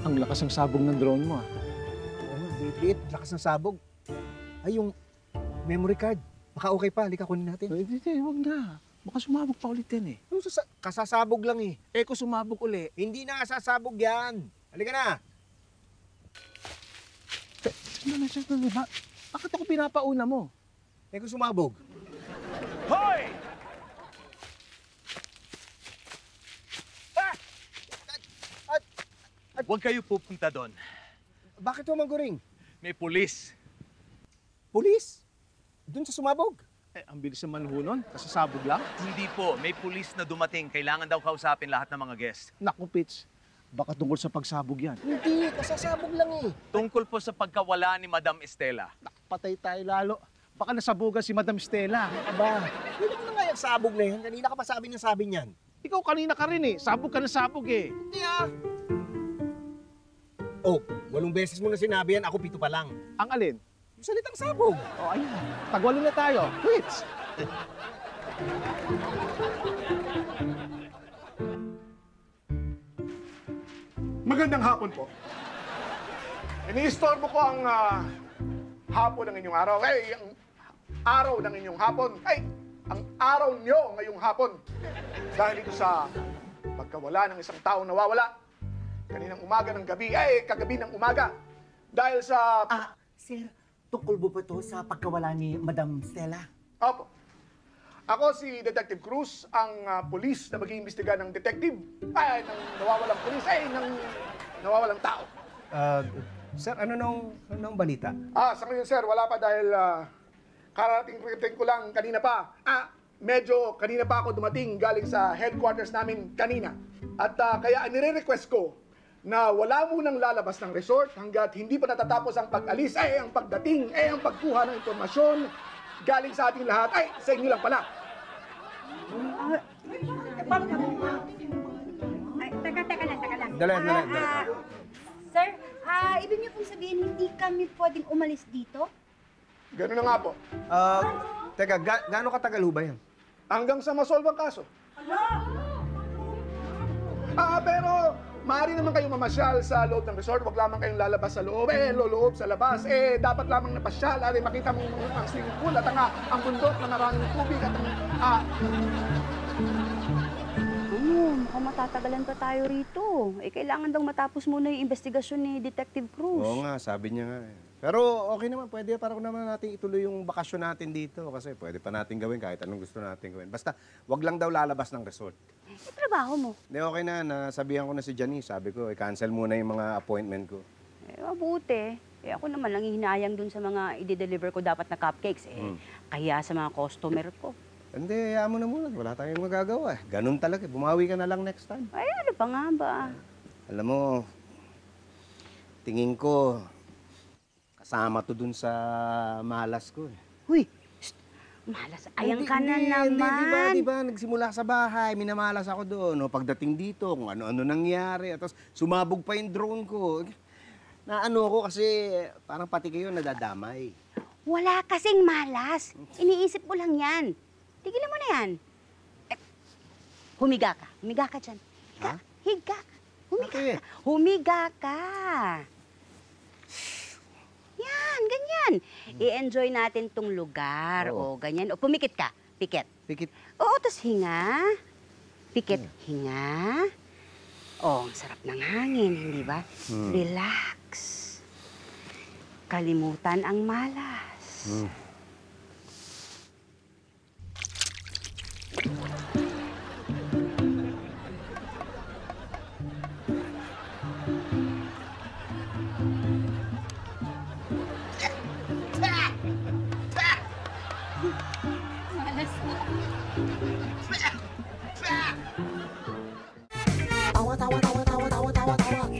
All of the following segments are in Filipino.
Ang lakas ng sabog ng drone mo, ah. Oo nga, liit, lakas ng sabog. Ay, yung memory card. Baka okay pa, halika kunin natin. Hindi, huwag na. Baka sumabog pa ulit yan, eh. Kasasabog lang eh. Eh, kung sumabog uli. Hindi na kasasabog yan. Halika na. Sandali. Bakit ako pinapauna mo? Eh, kung sumabog. Hoy! Huwag kayo pupunta doon. Bakit naman, Goring? May pulis. Pulis? Doon sa sumabog? Eh, ang bilis naman ho nun. Kasasabog lang. Hindi po, may pulis na dumating. Kailangan daw kausapin lahat ng mga guest. Naku, Pitch. Baka tungkol sa pagsabog yan. Hindi, kasasabog lang eh. Tungkol po sa pagkawala ni Madam Estela. Patay tayo lalo. Baka nasabugan si Madam Stella. Aba, hindi mo na nga yung sabog na yan. Kanina ka pa sabi niyan. Ikaw kanina ka rin, eh. Sabog ka na sabog, eh. Hindi ah. Oh, 8 beses mo na sinabi yan, ako 7 pa lang. Ang alin? Yung salitang sabog. O, ayun. Tagwalo na tayo. Quits! Magandang hapon po. Iniistorbo ko ang hapon ng inyong araw. Ay, ang araw ng inyong hapon. Ay, ang araw nyo ngayong hapon. Dahil ito sa pagkawala ng isang taong nawawala. Kaninang umaga ng gabi, ay kagabi ng umaga. Dahil sa... Sir, tungkol po ito sa pagkawala ni Madam Stella? Opo. Ako si Detective Cruz, ang pulis na mag-iimbestiga ng detective. Ay, ng nawawalang pulis, ay, ng nawawalang tao. Sir, ano nung balita? Sa ngayon, sir, wala pa dahil karating ko lang kanina pa. Medyo kanina pa ako dumating galing sa headquarters namin kanina. At kaya nire-request ko na wala munang lalabas ng resort hanggat hindi pa natatapos ang pag-alis, ang pagdating, ang pagkuha ng impormasyon galing sa ating lahat, sa inyo lang pala. Teka lang. Dali. Sir, ibig niyo pong sabihin hindi kami pwedeng umalis dito? Ganun na nga po. Teka, gaano katagal ho ba yan? Hanggang sa masolve ang kaso. Pero maaari naman kayong mamasyal sa loob ng resort. Huwag lamang kayong lalabas sa loob. Loloob sa labas. Dapat lamang napasyal. Makita mo ang swimming pool at ang bundok na maraming tubig at Mukhang matatagalan pa tayo rito. Kailangan daw matapos muna yung investigasyon ni Detective Cruz. Oo nga, sabi niya nga. Pero okay naman, pwede para naman natin ituloy yung bakasyon natin dito. Kasi pwede pa natin gawin kahit anong gusto natin gawin. Basta, wag lang daw lalabas ng resort. Trabaho mo. Hindi, okay na. Nasabihan ko na si Janice. Sabi ko, i-cancel muna yung mga appointment ko. Mabuti. Ako naman lang hinayang dun sa mga i-deliver ko dapat na cupcakes. Kaya sa mga customer ko. Hindi, hayaan mo na muna. Wala tayong magagawa. Ganun talaga. Bumawi ka na lang next time. Ay, ano pa nga ba? Alam mo, tingin ko, kasama to dun sa malas ko. Huy! Malas, ayan ka na naman. Di ba? Nagsimula sa bahay, minamalas ako doon. No? Pagdating dito, kung ano-ano nangyari. At tapos sumabog pa yung drone ko. Naano ako kasi parang pati kayo nadadamay. Wala kasing malas. Iniisip mo lang yan. Tigilan mo na yan. Humiga ka. Humiga ka dyan. Higa ka. Humiga ka. Humiga ka. Yan, ganyan. I-enjoy natin tong lugar. O, ganyan. O, pumikit ka. Pikit. Pikit. Oo, tas hinga. Pikit. Hinga. O, ang sarap ng hangin, hindi ba? Relax. Kalimutan ang malas.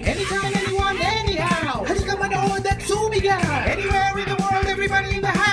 Anytime, anyone, anyhow. Halika manood at sumigaw. Anywhere in the world, everybody in the house.